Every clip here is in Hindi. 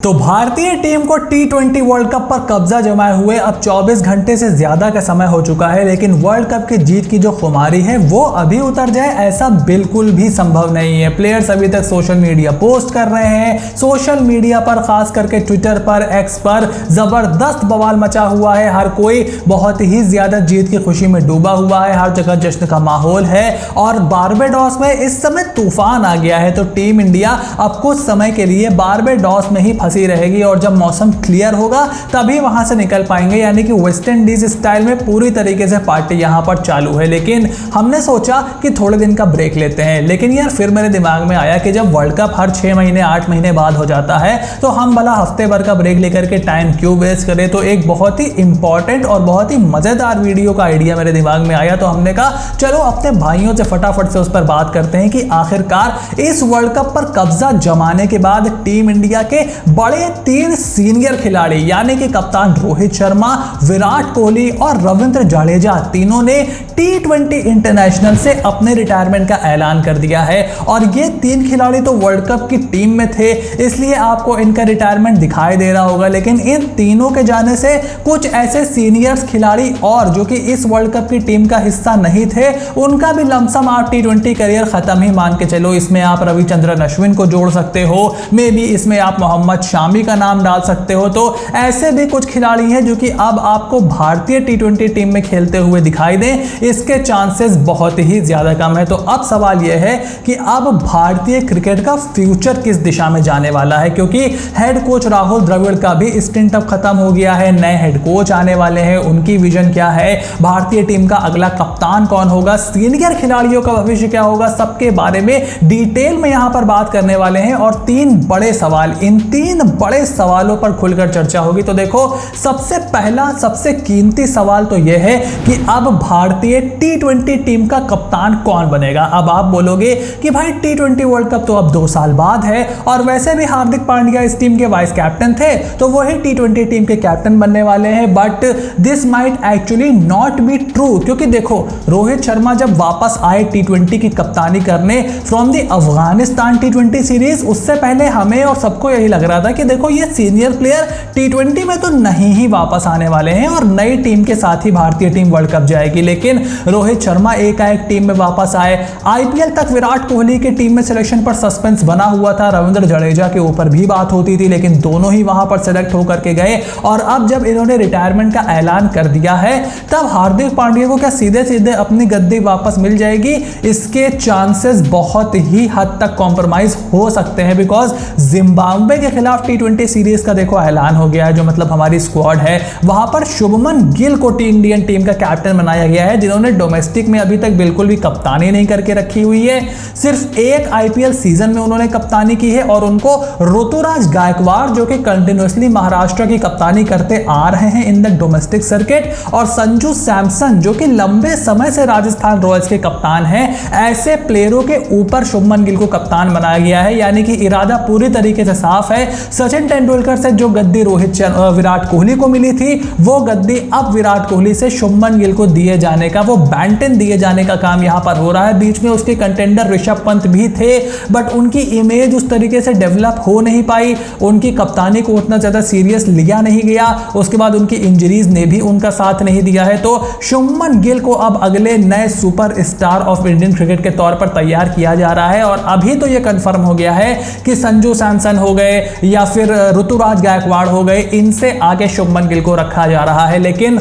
तो भारतीय टीम को टी20 वर्ल्ड कप पर कब्जा जमाए हुए अब 24 घंटे से ज्यादा का समय हो चुका है, लेकिन वर्ल्ड कप की जीत की जो खुमारी है वो अभी उतर जाए ऐसा बिल्कुल भी संभव नहीं है। प्लेयर्स अभी तक सोशल मीडिया पोस्ट कर रहे हैं। सोशल मीडिया पर खास करके ट्विटर पर, एक्स पर जबरदस्त बवाल मचा हुआ है। हर कोई बहुत ही ज्यादा जीत की खुशी में डूबा हुआ है। हर जगह जश्न का माहौल है और बारबेडोस में इस समय तूफान आ गया है। तो टीम इंडिया अब कुछ समय के लिए बारबेडोस में ही फंसी रहेगी और जब मौसम क्लियर होगा तभी वहां से निकल पाएंगे, यानी कि वेस्ट इंडीज स्टाइल में पूरी तरीके से पार्टी यहां पर चालू है। लेकिन हमने सोचा कि थोड़े दिन का ब्रेक लेते हैं, लेकिन यार फिर मेरे दिमाग में आया कि जब वर्ल्ड कप हर 6 महीने 8 महीने बाद हो जाता है तो हम भला हफ्ते भर का ब्रेक लेकर के टाइम क्यों वेस्ट करें। तो एक बहुत ही इंपॉर्टेंट और बहुत ही मजेदार वीडियो का आइडिया मेरे दिमाग में आया, तो हमने कहा चलो अपने भाइयों से फटाफट से उस पर बात करते हैं कि आखिरकार इस वर्ल्ड कप पर कब्जा जमाने के बाद टीम इंडिया के बड़े 3 सीनियर खिलाड़ी यानी कि कप्तान रोहित शर्मा, विराट कोहली और रविंद्र जडेजा तीनों ने टी20 इंटरनेशनल से अपने रिटायरमेंट का ऐलान कर दिया है। और ये 3 खिलाड़ी तो वर्ल्ड कप की टीम में थे, इसलिए आपको इनका रिटायरमेंट दिखाई दे रहा होगा, लेकिन इन तीनों के जाने से कुछ ऐसे सीनियर्स खिलाड़ी और जो कि इस वर्ल्ड कप की टीम का हिस्सा नहीं थे, उनका भी लमसम आप टी20 करियर खत्म ही मान के चलो। इसमें आप रविचंद्रन अश्विन को जोड़ सकते हो, मे बी इसमें आप मोहम्मद शामी का नाम डाल सकते हो। तो ऐसे भी कुछ खिलाड़ी हैं जो कि अब आपको भारतीय टी20 टीम में खेलते हुए दिखाई दें, इसके चांसेस बहुत ही ज्यादा कम है। तो अब सवाल यह है कि अब भारतीय क्रिकेट का फ्यूचर किस दिशा में जाने वाला है, क्योंकि हेड कोच राहुल द्रविड़ का भी स्टिंट अब खत्म हो गया है। नए हेड कोच आने वाले हैं, उनकी विजन क्या है, भारतीय टीम का अगला कप्तान कौन होगा, सीनियर खिलाड़ियों का भविष्य क्या होगा, सबके बारे में डिटेल में यहां पर बात करने वाले हैं। और 3 बड़े सवाल, इन 3 बड़े सवालों पर खुलकर चर्चा होगी। तो देखो, सबसे पहला सबसे कीमती सवाल तो यह है कि अब भारतीय टी20 टीम का कप्तान कौन बनेगा। अब आप बोलोगे कि भाई टी20 वर्ल्ड कप तो अब 2 साल बाद है और वैसे भी हार्दिक पांड्या इस टीम के वाइस कैप्टन थे, तो वही टी20 टीम के कैप्टन बनने वाले हैं। But this might actually not be true, क्योंकि देखो रोहित शर्मा जब वापस आए टी20 की कप्तानी करने from the Afghanistan T20 series, उससे पहले हमें और सबको यही लग रहा था कि देखो ये सीनियर प्लेयर टी20 में तो नहीं ही वापस आने वाले हैं और नई टीम के साथ ही भारतीय टीम वर्ल्ड कप जाएगी। लेकिन रोहित शर्मा एकाएक टीम में वापस आए। आईपीएल तक विराट कोहली के टीम में सिलेक्शन पर सस्पेंस बना हुआ था, रविंद्र जडेजा के ऊपर भी बात होती थी, लेकिन दोनों ही वहां पर सेलेक्ट होकर के गए। और अब जब इन्होंने रिटायरमेंट का ऐलान कर दिया है, तब हार्दिक पांड्या को क्या सीधे सीधे अपनी गद्दी वापस मिल जाएगी? इसके चांसेस बहुत ही हद तक कॉम्प्रोमाइज हो सकते हैं, बिकॉज जिम्बाब्वे के खिलाफ टी20 सीरीज का देखो ऐलान हो गया है। जो मतलब हमारी स्क्वाड है वहां पर शुभमन गिल को इंडियन टीम का कैप्टन बनाया गया है, जिन्होंने डोमेस्टिक में अभी तक बिल्कुल भी कप्तानी नहीं करके रखी हुई है। सिर्फ एक आईपीएल सीजन में उन्होंने कप्तानी की है और उनको ऋतुराज गायकवाड़ जो कि कंटिन्यूअसली महाराष्ट्र की कप्तानी करते आ रहे हैं इन द डोमेस्टिक सर्किट, और संजू सैमसन जो कि लंबे समय से राजस्थान रॉयल्स के कप्तान हैं, ऐसे प्लेयरों के ऊपर शुभमन गिल को कप्तान बनाया गया है। यानी कि इरादा पूरी तरीके से साफ है। सचिन तेंदुलकर से जो गद्दी विराट कोहली को मिली थी, वो गद्दी अब विराट कोहली से शुभमन गिल को दिए जाने का, वो बैटन दिए जाने का काम यहां पर हो रहा है। बीच में उसके कंटेंडर ऋषभ पंत भी थे, बट उनकी इमेज उस तरीके से डेवलप हो नहीं पाई, उनकी कप्तानी को उतना ज्यादा सीरियस लिया नहीं गया। उसके बाद उनकी इंजरीज ने भी उनका साथ नहीं दिया है। तो शुभमन गिल को अब अगले नए super star of Indian cricket के तौर पर तैयार किया जा रहा है। और अभी तो यह कंफर्म हो गया है कि संजू सैमसन हो गए या फिर ऋतुराज गायकवाड़ हो गए, इनसे आगे शुभमन गिल को रखा जा रहा है। लेकिन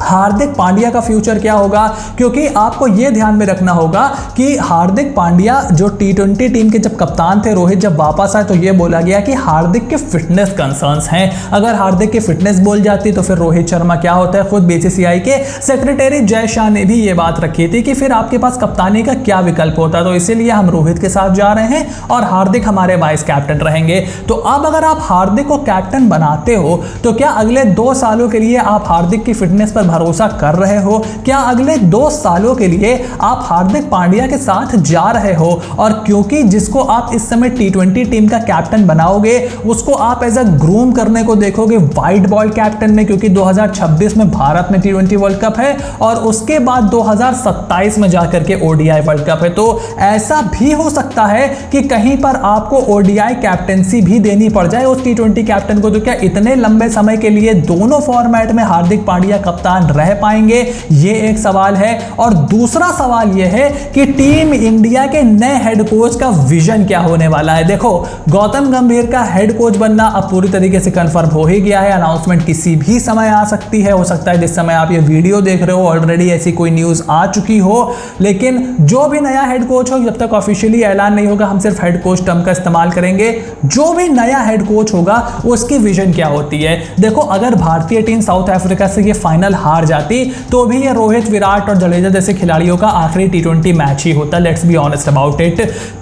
हार्दिक पांड्या का फ्यूचर क्या होगा, क्योंकि आपको यह ध्यान में रखना होगा कि हार्दिक पांड्या जो टी20 टीम के जब कप्तान थे, रोहित जब वापस आए तो यह बोला गया कि हार्दिक के फिटनेस कंसर्न्स हैं। अगर हार्दिक की फिटनेस बोल जाती तो फिर रोहित शर्मा क्या होता है। खुद बीसीसीआई के सेक्रेटरी जय शाह ने भी यह बात रखी थी कि फिर आपके पास कप्तानी का क्या विकल्प होता। तो इसीलिए हम रोहित के साथ जा रहे हैं और हार्दिक हमारे वाइस कैप्टन रहेंगे। तो अब अगर आप हार्दिक को कैप्टन बनाते हो तो क्या अगले 2 सालों के लिए आप हार्दिक की फिटनेस पर भरोसा कर रहे हो? क्या अगले 2 सालों के लिए आप हार्दिक पांड्या के साथ जा रहे हो? और क्योंकि जिसको आप इस समय T20 टीम का कैप्टन बनाओगे उसको आप एज अ ग्रूम करने को देखोगे व्हाइट बॉल कैप्टन में, क्योंकि 2026 में भारत में T20 वर्ल्ड कप है और उसके बाद 2027 में जाकर के ODI वर्ल्ड कप है। तो ऐसा भी हो सकता है कि कहीं पर आपको ODI कैप्टनसी भी देनी पड़ जाए उस T20 कैप्टन को। तो क्या इतने लंबे समय के लिए दोनों फॉर्मेट में हार्दिक पांड्या कप्तान रह पाएंगे? ये एक सवाल है। और दूसरा सवाल यह है कि टीम इंडिया के नए हेड कोच का विजन क्या होने वाला है। देखो, गौतम गंभीर का हेड कोच बनना अब पूरी तरीके से कंफर्म हो ही गया है। अनाउंसमेंट किसी भी समय आ सकती है, हो सकता है जिस समय आप ये वीडियो देख रहे हो ऑलरेडी ऐसी कोई न्यूज आ चुकी हो। लेकिन जो भी नया हेड कोच हो, जब तक ऑफिशियली ऐलान नहीं होगा हम सिर्फ हेड कोच टर्म का इस्तेमाल करेंगे। जो भी नया हेड कोच होगा उसकी विजन क्या होती है। देखो, अगर भारतीय टीम साउथ अफ्रीका से ये फाइनल हार जाती तो भी ये रोहित, विराट और जडेजा जैसे खिलाड़ियों का आखिरी T20 मैच ही होता, let's be honest about it.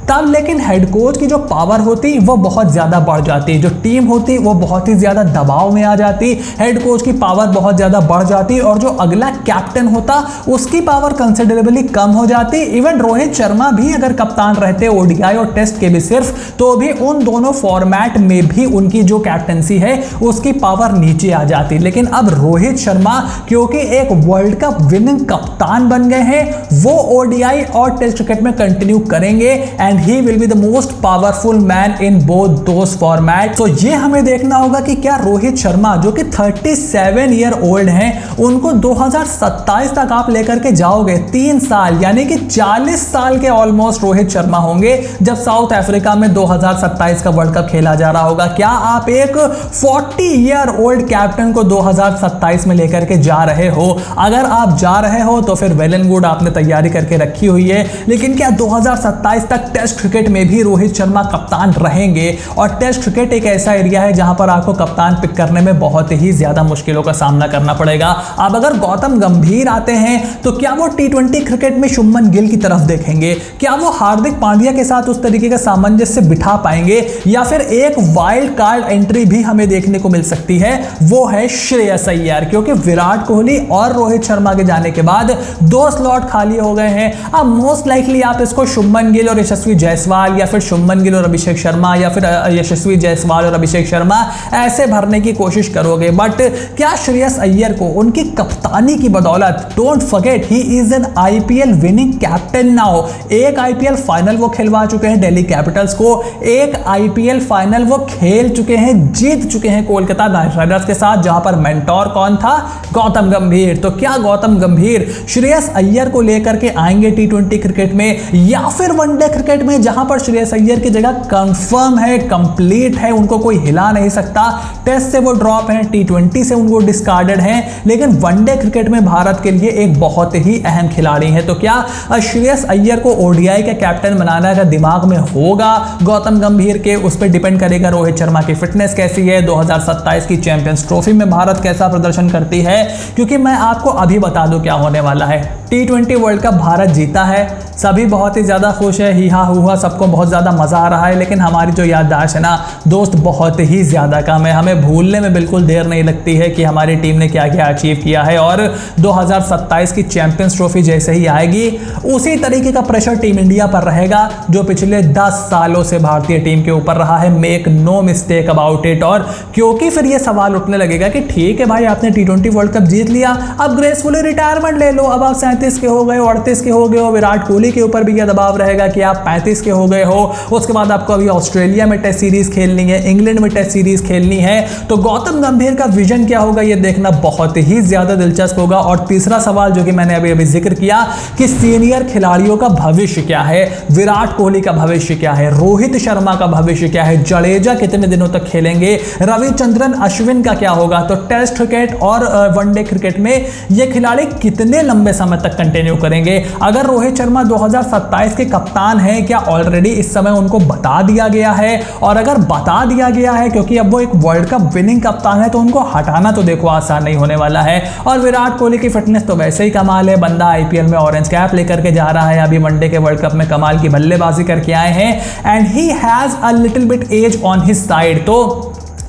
तब लेकिन हेड कोच की जो पावर होती वो बहुत ज्यादा बढ़ जाती, जो टीम होती वो बहुत ही ज्यादा दबाव में आ जाती, हेड कोच की पावर बहुत ज्यादा बढ़ जाती और जो अगला कैप्टन होता उसकी पावर कंसिडरेबली कम हो जाती। इवन रोहित शर्मा भी अगर कप्तान रहते ODI और टेस्ट के भी सिर्फ, तो भी उन दोनों फॉर्मेट में भी उनकी जो कैप्टनसी है उसकी पावर नीचे आ जाती। लेकिन अब रोहित शर्मा क्योंकि एक वर्ल्ड कप विनिंग कप्तान बन गए हैं, वो ODI और टेस्ट क्रिकेट में कंटिन्यू करेंगे and he will be the most powerful man in both those format. तो ये हमें देखना होगा कि क्या रोहित शर्मा जो कि 37 ईयर ओल्ड हैं, उनको 2027 तक आप लेकर के जाओगे। 3 साल यानी कि 40 साल के ऑलमोस्ट रोहित शर्मा होंगे जब साउथ अफ्रीका में 2027 का वर्ल्ड कप खेला जा रहा होगा। क्या आप एक 40 ईयर ओल्ड कैप्टन को 2027 में लेकर के जा रहे हो? अगर आप जा रहे हो तो फिर वेल एंड गुड, आपने तैयारी करके रखी हुई है। लेकिन क्या 2027 तक टेस्ट क्रिकेट में भी रोहित शर्मा कप्तान रहेंगे? और टेस्ट क्रिकेट एक ऐसा एरिया है जहां पर आपको कप्तान पिक करने में बहुत ही ज्यादा मुश्किलों का सामना करना पड़ेगा। अब अगर गौतम गंभीर आते हैं तो क्या वो T20 क्रिकेट में शुभमन गिल की तरफ देखेंगे? क्या वो हार्दिक पांड्या के साथ उस तरीके का सामंजस्य बिठा पाएंगे? या फिर एक वाइल्ड कार्ड एंट्री भी हमें देखने को मिल सकती है, वो है श्रेयस अय्यर, क्योंकि विराट कोहली और रोहित शर्मा के जाने के बाद 2 स्लॉट खाली हो गए हैं। अब मोस्ट लाइकली आप इसको शुभमन गिल और यशस्वी जायसवाल या फिर शुभमन गिल और अभिषेक शर्मा या फिर यशस्वी जायसवाल और अभिषेक शर्मा ऐसे भरने की कोशिश करोगे। बट क्या श्रेयस अय्यर को उनकी कप्तानी की बदौलत, don't forget he is an IPL winning captain now, एक IPL फाइनल वो खिलवा चुके हैं दिल्ली कैपिटल्स को, एक IPL फाइनल वो खेल चुके हैं, जीत चुके हैं कोलकाता नाइट राइडर्स के साथ, जहां पर मेंटोर कौन था? गौतम गंभीर। तो क्या गौतम गंभीर श्रेयस अय्यर को लेकर के आएंगे T20 क्रिकेट में या फिर वनडे क्रिकेट में, जहां पर श्रेयस अय्यर की जगह कंफर्म है, कंप्लीट है, उनको कोई हिला नहीं सकता। टेस्ट से वो ड्रॉप हैं, T20 से उनको डिस्कार्डेड हैं, लेकिन वनडे क्रिकेट में भारत के लिए एक बहुत ही अहम खिलाड़ी है। तो क्या श्रेयस अय्यर को ODI का कैप्टन बनाना का दिमाग में होगा गौतम गंभीर के? उस पर डिपेंड करेगा रोहित शर्मा की फिटनेस कैसी है, 2027 की चैंपियंस ट्रॉफी में भारत कैसा प्रदर्शन करती है। क्योंकि मैं आपको अभी बता दूं क्या होने वाला है। T20 वर्ल्ड कप भारत जीता है, सभी बहुत ही ज़्यादा खुश है, ही हा हुआ, सबको बहुत ज़्यादा मज़ा आ रहा है। लेकिन हमारी जो याददाश्त है ना दोस्त, बहुत ही ज़्यादा कम है। हमें भूलने में बिल्कुल देर नहीं लगती है कि हमारी टीम ने क्या क्या अचीव किया है। और 2027 की चैंपियंस ट्रॉफी जैसे ही आएगी उसी तरीके का प्रेशर टीम इंडिया पर रहेगा जो पिछले 10 सालों से भारतीय टीम के ऊपर रहा है। Make no mistake about it. और क्योंकि फिर ये सवाल उठने लगेगा कि ठीक है भाई, आपने T20 वर्ल्ड कप जीत लिया, अब ग्रेसफुली रिटायरमेंट ले लो, अब आप 37 के हो गए हो, 38 के हो गए हो। विराट कोहली के ऊपर भी यह दबाव रहेगा कि आप 35 के हो गए हो। उसके बाद आपको अभी ऑस्ट्रेलिया में टेस्ट सीरीज खेलनी है, इंग्लैंड में टेस्ट सीरीज खेलनी है। तो गौतम गंभीर का विजन क्या होगा ये देखना बहुत ही ज्यादा दिलचस्प होगा। और तीसरा सवाल जो कि मैंने अभी अभी जिक्र किया कि सीनियर खिलाड़ियों का भविष्य क्या है, विराट कोहली का भविष्य क्या है, रोहित शर्मा का भविष्य क्या है, जडेजा कितने दिनों तक खेलेंगे, रविचंद्रन अश्विन का क्या होगा। तो टेस्ट क्रिकेट और वनडे क्रिकेट में ये खिलाड़ी कितने लंबे समय तक कंटिन्यू करेंगे। अगर रोहित शर्मा 2027 के कप्तान हैं, क्या ऑलरेडी इस समय उनको बता दिया गया है? और अगर बता दिया गया है, क्योंकि अब वो एक वर्ल्ड कप विनिंग कप्तान है, तो उनको हटाना तो देखो आसान नहीं होने वाला है। और विराट कोहली की फिटनेस तो वैसे ही कमाल है, बंदा IPL में ऑरेंज कैप लेकर के जा रहा है, अभी वनडे के वर्ल्ड कप में कमाल की बल्लेबाजी करके आए हैं and he has a little bit edge on his side. तो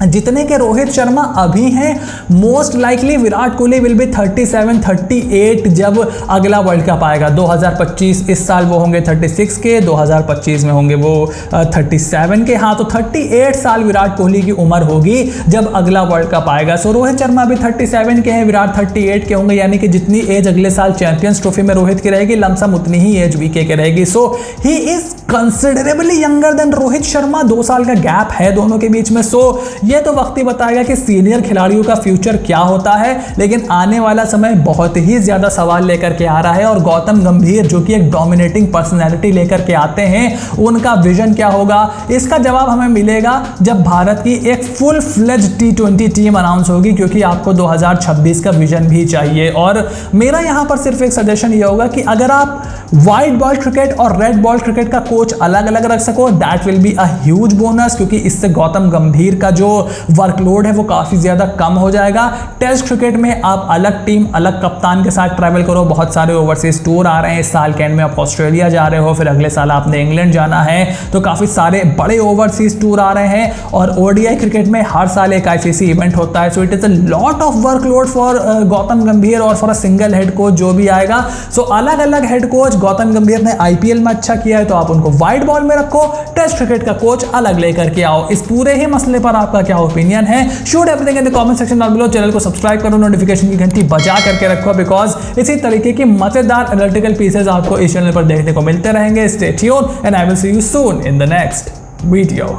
जितने के रोहित शर्मा अभी हैं, most likely Virat Kohli will be 37-38 जब अगला वर्ल्ड कप आएगा 2025। इस साल वो होंगे 36 के, 2025 में होंगे वो 37 के। हाँ, तो 38 साल विराट कोहली की उम्र होगी जब अगला वर्ल्ड कप आएगा। सो रोहित शर्मा अभी 37 के हैं, विराट 38 के होंगे, यानी कि जितनी एज अगले साल चैंपियंस ट्रॉफी में रोहित की रहेगी, लमसम उतनी ही एज वीके के रहेगी। So he is considerably younger than Rohit Sharma. 2 साल का गैप है दोनों के बीच में। सो ये तो वक्त ही बताएगा कि सीनियर खिलाड़ियों का फ्यूचर क्या होता है, लेकिन आने वाला समय बहुत ही ज्यादा सवाल लेकर के आ रहा है। और गौतम गंभीर जो कि एक डोमिनेटिंग पर्सनैलिटी लेकर के आते हैं, उनका विजन क्या होगा, इसका जवाब हमें मिलेगा जब भारत की एक full fledge T20 team announce होगी, क्योंकि आपको 2026 का विजन भी चाहिए। और मेरा यहां पर सिर्फ एक सजेशन ये होगा कि अगर आप व्हाइट बॉल क्रिकेट और रेड बॉल क्रिकेट का कोच अलग अलग रख सको, that will be a huge bonus, क्योंकि इससे गौतम गंभीर का जो वर्कलोड है वो काफी ज्यादा कम हो जाएगा। टेस्ट क्रिकेट में आप अलग टीम, अलग कप्तान के साथ ट्रैवल करो। बहुत सारे ओवरसीज टूर आ रहे हैं, इस साल के एंड में आप ऑस्ट्रेलिया जा रहे हो, फिर अगले साल आपने इंग्लैंड जाना है, तो काफी सारे बड़े ओवरसीज टूर आ रहे हैं। और ओडीआई क्रिकेट में हर साल एक आईसीसी इवेंट होता है। So it is a lot of workload for Gautam गंभीर और for a single head coach जो भी आएगा। सो अलग अलग हेड कोच, गौतम गंभीर ने आईपीएल में अच्छा किया है तो आप उनको व्हाइट बॉल में रखो, टेस्ट क्रिकेट का कोच अलग लेकर के आओ। इस पूरे ही मसले पर आपका क्या ओपिनियन है? Shoot everything in the comment section down below. Channel को सब्सक्राइब करो, नोटिफिकेशन की घंटी बजा करके रखो, बिकॉज इसी तरीके की मजेदार एनालिटिकल पीसेज आपको इस चैनल पर देखने को मिलते रहेंगे। Stay tuned and I will see you soon in the next video.